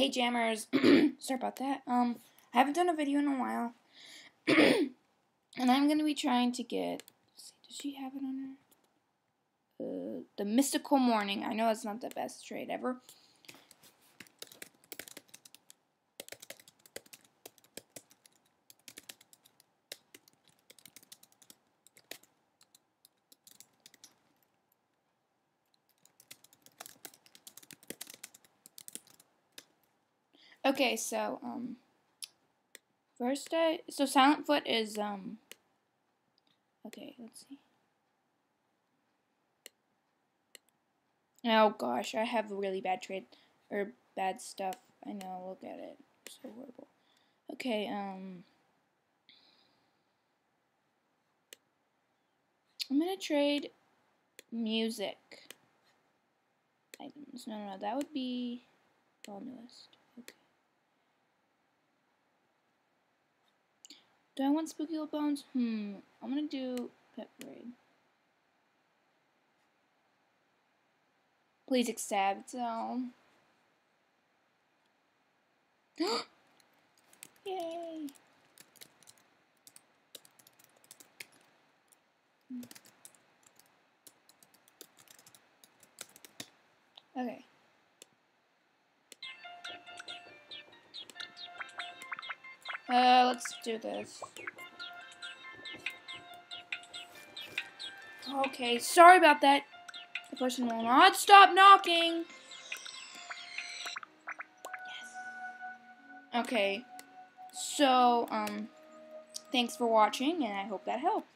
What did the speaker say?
Hey Jammers, sorry about that. I haven't done a video in a while, and I'm gonna be trying to get. Let's see, does she have it on her? The Mystical Morning. I know it's not the best trade ever. Okay, so first so Silentfoot is okay, let's see. Oh gosh, I have really bad trade or bad stuff. I know, look at it. So horrible. Okay, I'm gonna trade music items. No, that would be all newest. Okay. Do I want Spooky Old Bones? I'm gonna do Pet Parade. Please accept. Oh. Yay! Okay. Let's do this. Okay, sorry about that. The person will not stop knocking. Yes. Okay. So, thanks for watching, and I hope that helped.